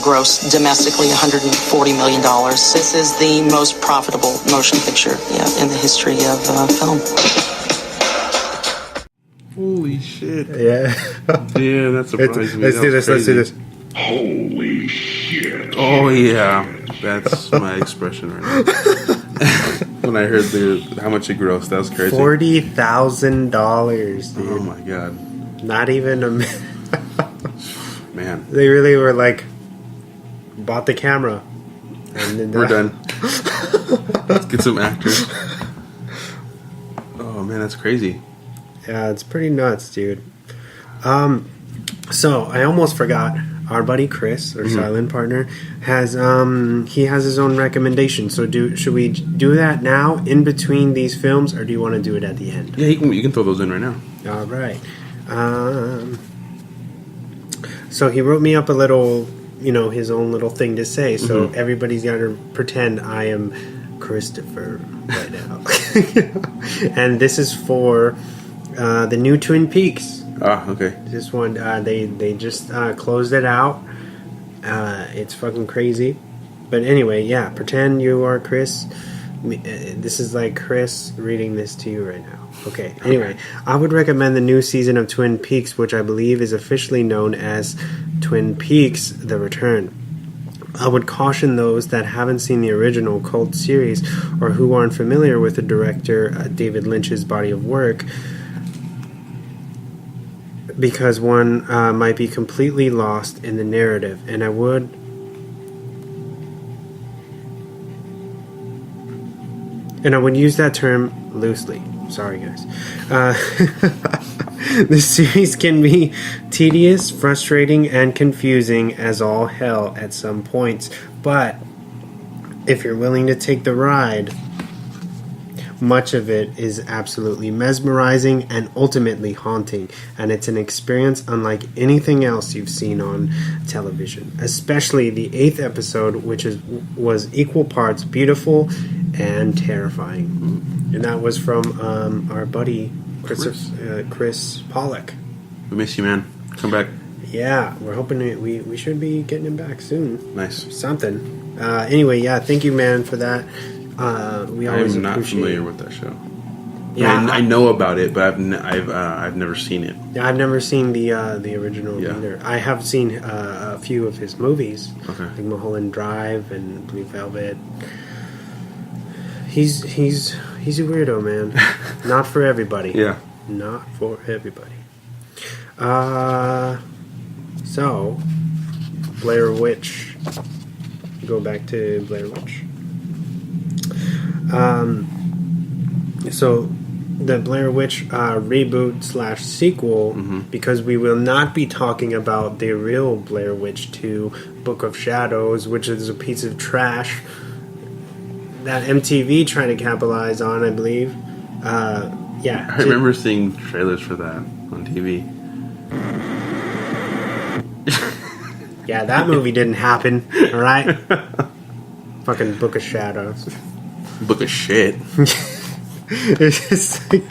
grossed domestically $140 million. This is the most profitable motion picture in the history of film. Holy shit. Yeah. Yeah, that surprised me. Let's do this. Holy shit. Oh, yeah. That's my expression right now. When I heard how much it grossed, that was crazy. $40,000, dude. Oh, my God. Not even a... Man. They really were like, bought the camera. And then We're done. Let's get some actors. Oh, man, that's crazy. Yeah, it's pretty nuts, dude. So I almost forgot. Our buddy Chris, our silent partner, has he has his own recommendation. So should we do that now in between these films, or do you want to do it at the end? Yeah, you can throw those in right now. All right. So he wrote me up a little, his own little thing to say. So everybody's got to pretend I am Christopher right now. And this is for the new Twin Peaks. Ah, okay. This one, they just closed it out. It's fucking crazy. But anyway, yeah, pretend you are Chris. This is like Chris reading this to you right now. Okay, anyway, I would recommend the new season of Twin Peaks, which I believe is officially known as Twin Peaks: The Return. I would caution those that haven't seen the original cult series or who aren't familiar with the director David Lynch's body of work, because one might be completely lost in the narrative, and I would use that term loosely. Sorry, guys. This series can be tedious, frustrating, and confusing as all hell at some points, but if you're willing to take the ride, much of it is absolutely mesmerizing and ultimately haunting, and it's an experience unlike anything else you've seen on television, especially the 8th episode, which was equal parts beautiful and terrifying. And that was from our buddy Chris Pollock. We miss you, man. Come back. Yeah, we're hoping we should be getting him back soon. Nice. Something. Anyway, yeah, thank you, man, for that. We always I'm not appreciate familiar with that show. Yeah, I know about it, but I've never seen it. Yeah, I've never seen the original Yeah. either. I have seen a few of his movies, Okay. like Mulholland Drive and Blue Velvet. He's a weirdo, man. Not for everybody. Yeah. Not for everybody. So Blair Witch. Go back to Blair Witch. So the Blair Witch reboot / sequel, because we will not be talking about the real Blair Witch 2 Book of Shadows, which is a piece of trash that MTV tried to capitalize on, I believe. Yeah. I remember seeing trailers for that on TV. Yeah, that movie didn't happen, alright? Fucking Book of Shadows. Book of shit. It's just like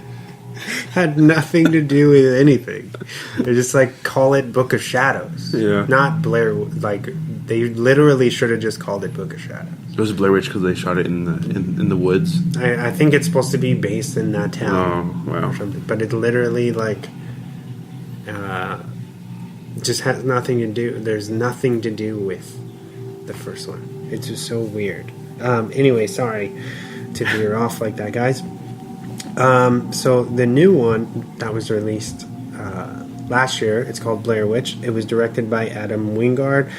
had nothing to do with anything. They just like call it Book of Shadows. Yeah. Not Blair. Like they literally should have just called it Book of Shadows. It was Blair Witch because they shot it in the woods. I think it's supposed to be based in that town. Oh, wow. Or something. But it literally just has nothing to do. There's nothing to do with the first one. It's just so weird. Anyway, sorry to veer off like that, guys. So the new one that was released last year, it's called Blair Witch. It was directed by Adam Wingard,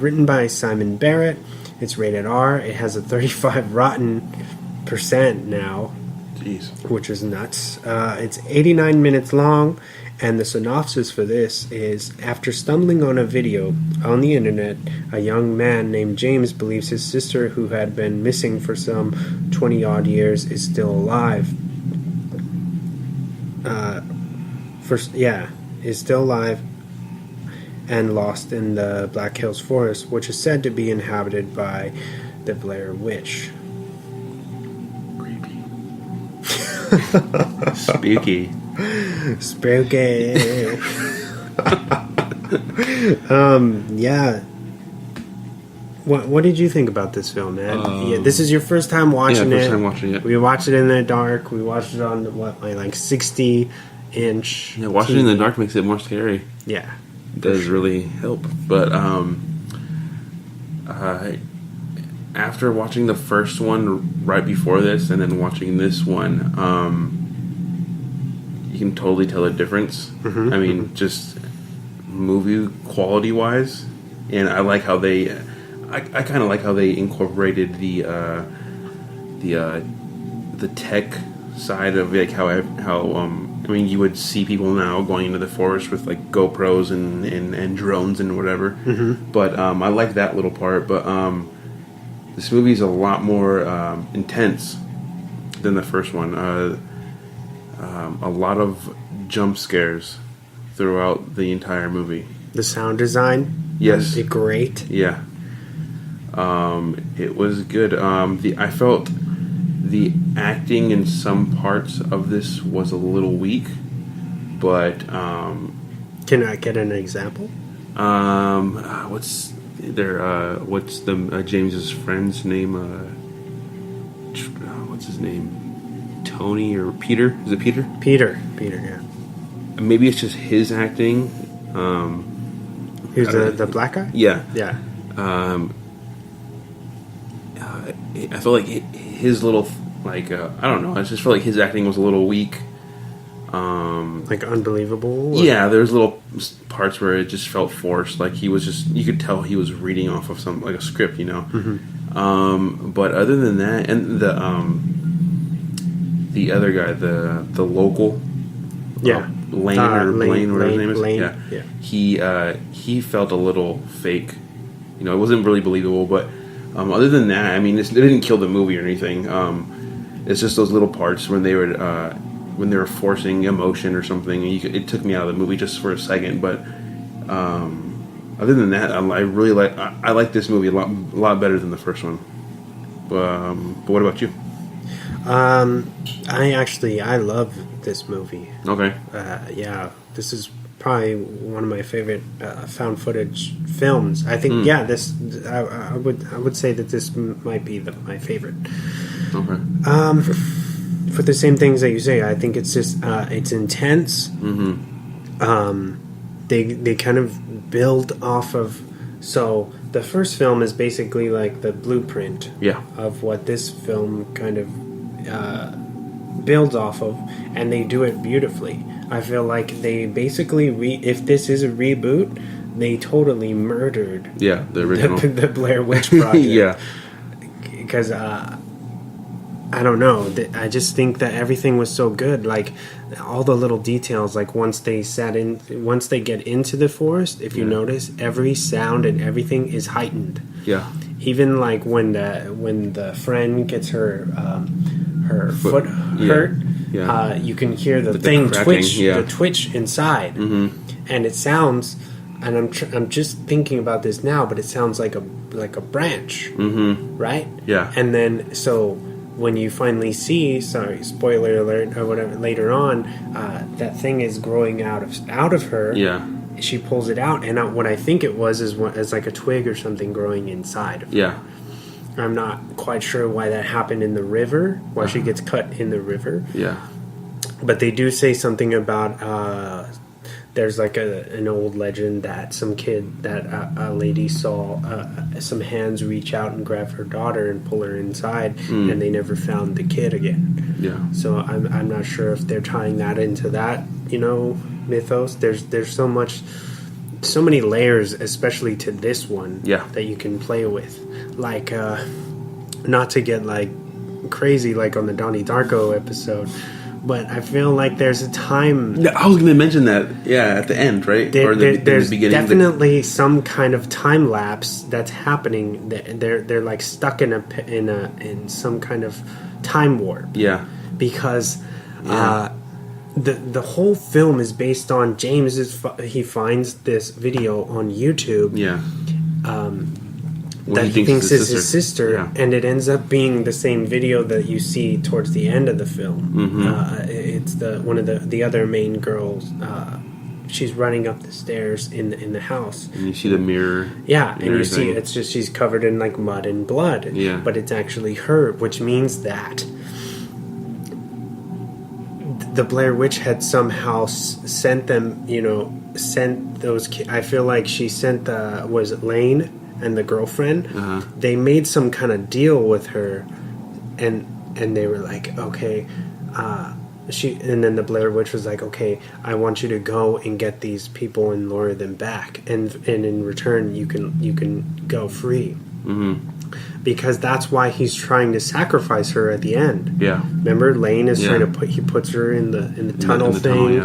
written by Simon Barrett. It's rated R. It has a 35 rotten% now. Jeez. Which is nuts. It's 89 minutes long, and the synopsis for this is: after stumbling on a video on the internet, a young man named James believes his sister, who had been missing for some 20-odd years, is still alive. Is still alive and lost in the Black Hills Forest, which is said to be inhabited by the Blair Witch. Creepy. Spooky. Spooky. Yeah. What did you think about this film, man? This is your first time watching it. First time watching it. We watched it in the dark. We watched it on like 60-inch. Yeah, watching it in the dark makes it more scary. Yeah, It does really help. But after watching the first one right before this, and then watching this one, you can totally tell the difference. I mean, just movie quality wise, and I like how they. I kind of like how they incorporated the tech side of like how I mean, you would see people now going into the forest with like GoPros and drones and whatever. But I like that little part. But this movie is a lot more intense than the first one. A lot of jump scares throughout the entire movie. the sound design. Yes, Great. Yeah. It was good. I felt the acting in some parts of this was a little weak, but Can I get an example? what's the James's friend's name? What's his name? Tony or Peter? Is it Peter? Peter, yeah. Maybe it's just his acting. Who's the black guy? Yeah. Yeah. I feel like his little, like, I don't know. I just felt like his acting was a little weak. Like unbelievable? Yeah, there's little parts where it just felt forced. Like he was just, you could tell he was reading off of some, like a script, you know. But other than that, and the other guy, the local, Yeah. Lane or Blaine, whatever his name is. Lane, Yeah. He felt a little fake. You know, it wasn't really believable. But other than that, I mean, it didn't kill the movie or anything. It's just those little parts when they were forcing emotion or something. And it took me out of the movie just for a second. But other than that, I really like this movie a lot better than the first one. But what about you? I love this movie. Okay. Yeah, this is probably one of my favorite found footage films. I think, this I would say that this might be my favorite. Okay. For the same things that you say, I think it's just it's intense. They kind of build off of. So the first film is basically like the blueprint of what this film kind of builds off of, and they do it beautifully. I feel like they basically if this is a reboot, they totally murdered the original the Blair Witch Project. Because I don't know, I just think that everything was so good. Like all the little details, like once they get into the forest, if you notice, every sound and everything is heightened. Even like when the friend gets her foot hurt, you can hear the thing twitch, the twitch inside, and it sounds. And I'm just thinking about this now, but it sounds like a branch, right? Yeah. And then so when you finally see, sorry, spoiler alert or whatever, later on, that thing is growing out of her. Yeah. She pulls it out, and what I think it was is like a twig or something growing inside of her. Yeah. I'm not quite sure why that happened in the river, why she gets cut in the river. Yeah. But they do say something about there's like an old legend that a lady saw some hands reach out and grab her daughter and pull her inside, and they never found the kid again. Yeah. So I'm not sure if they're tying that into that, mythos. There's so many layers, especially to this one, that you can play with. Like, not to get like crazy like on the Donnie Darko episode, but I feel like there's a time. Yeah, I was going to mention that. Yeah, at the end, right? Or there's the beginning. Definitely some kind of time lapse that's happening. They're like stuck in some kind of time warp. Yeah, because the whole film is based on James. He finds this video on YouTube. Yeah. That he thinks is his sister, and it ends up being the same video that you see towards the end of the film. It's one of the other main girls, she's running up the stairs in the house. And you see the mirror. Yeah, and you see everything. it's just she's covered in like mud and blood. Yeah. But it's actually her, which means that the Blair Witch had somehow sent them, sent those I feel like she sent was it Lane and the girlfriend? Uh-huh. They made some kind of deal with her, and they were like, okay, and then the Blair Witch was like, okay, I want you to go and get these people and lure them back, and in return you can go free. Mm-hmm. Because that's why he's trying to sacrifice her at the end. Yeah. Remember, Lane is trying to he puts her in the tunnel thing,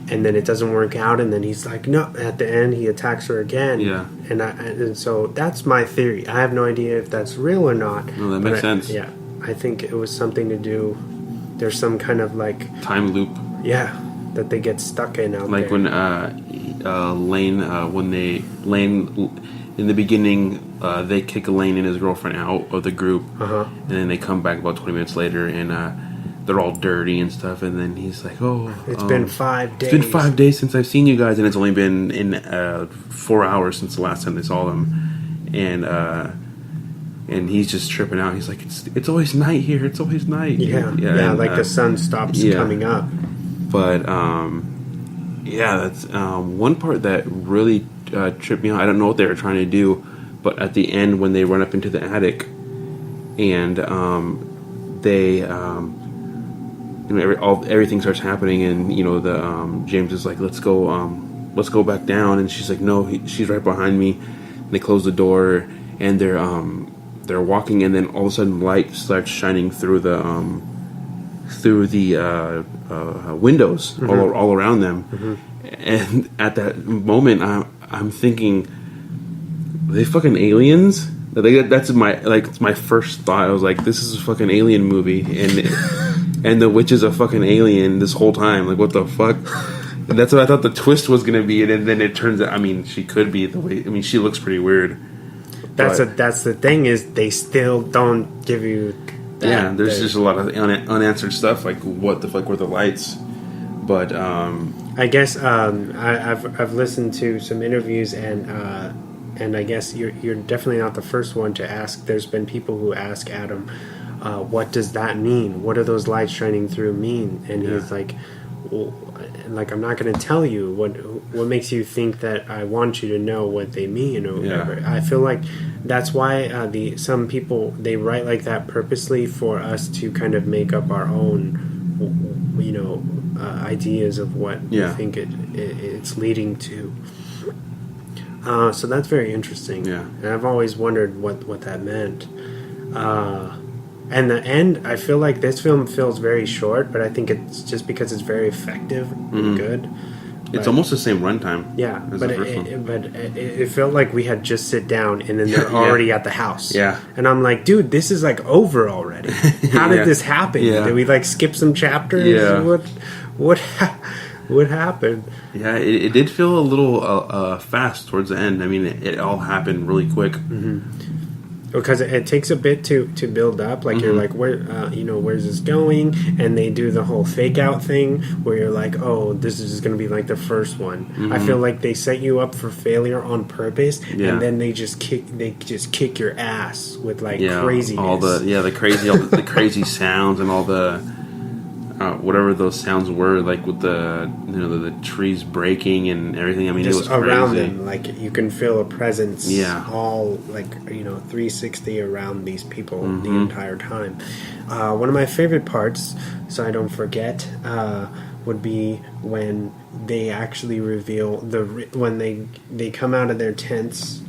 and then it doesn't work out, and then he's like, no. At the end, he attacks her again. Yeah. And so that's my theory. I have no idea if that's real or not. No, that makes sense. Yeah, I think it was something to do. There's some kind of like time loop. Yeah, that they get stuck in out like there. when Lane in the beginning. They kick Lane and his girlfriend out of the group, and then they come back about 20 minutes later, and they're all dirty and stuff. And then he's like, "Oh, it's been 5 days. It's been 5 days since I've seen you guys, and it's only been in 4 hours since the last time they saw them." And he's just tripping out. He's like, "It's always night here. It's always night." Yeah, and, like the sun stops coming up. But that's one part that really tripped me out. I don't know what they were trying to do. But at the end, when they run up into the attic, and they, everything starts happening, and the James is like, let's go back down, and she's like, no, she's right behind me. And they close the door, and they're walking, and then all of a sudden, light starts shining through the windows all around them, and at that moment, I'm thinking. Are they fucking aliens? That's my first thought. I was like, this is a fucking alien movie, and the witch is a fucking alien this whole time. Like, what the fuck? And that's what I thought the twist was going to be, and then it turns out. I mean, she could be the way. I mean, she looks pretty weird. That's the thing is they still don't give you. That, there's just a lot of unanswered stuff. Like, what the fuck were the lights? But I guess I've listened to some interviews and I guess you're definitely not the first one to ask. There's been people who ask Adam, what does that mean? What do those lights shining through mean? And he's like, well, I'm not going to tell you. What makes you think that I want you to know what they mean or whatever? I feel like that's why some people, they write like that purposely for us to kind of make up our own, ideas of what we think it's leading to. So that's very interesting. Yeah. And I've always wondered what that meant. And the end, I feel like this film feels very short, but I think it's just because it's very effective and good. It's almost the same runtime. Yeah, as but the first one. it felt like we had just sit down and then they're already at the house. Yeah. And I'm like, dude, this is like over already. How did this happen? Yeah. Did we like skip some chapters? Yeah. What happened? Yeah, it did feel a little fast towards the end. I mean, it all happened really quick. Because it takes a bit to build up. Like you're like, where's this going? And they do the whole fake out thing where you're like, oh, this is just going to be like the first one. I feel like they set you up for failure on purpose, and then they just kick your ass with like craziness. All the crazy sounds and all the. Whatever those sounds were, like with the trees breaking and everything. I mean, just it was crazy. Around them, like you can feel a presence. Yeah. All like 360 around these people the entire time. One of my favorite parts, so I don't forget, would be when they actually reveal when they come out of their tents.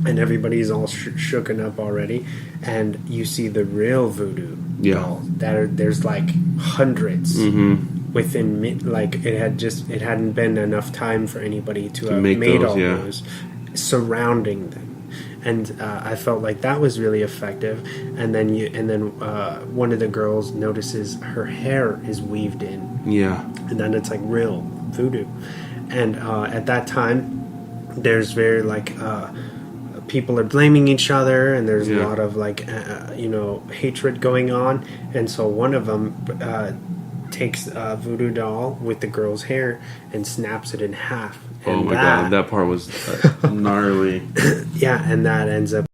And everybody's all shooken up already, and you see the real voodoo dolls. There's like hundreds within. Like it hadn't been enough time for anybody to have made all those surrounding them, and I felt like that was really effective. And then one of the girls notices her hair is weaved in, and then it's like real voodoo. And at that time, there's very like. People are blaming each other, and there's a lot of like hatred going on, and so one of them takes a voodoo doll with the girl's hair and snaps it in half. Oh And my god, that part was gnarly. Yeah, and that ends up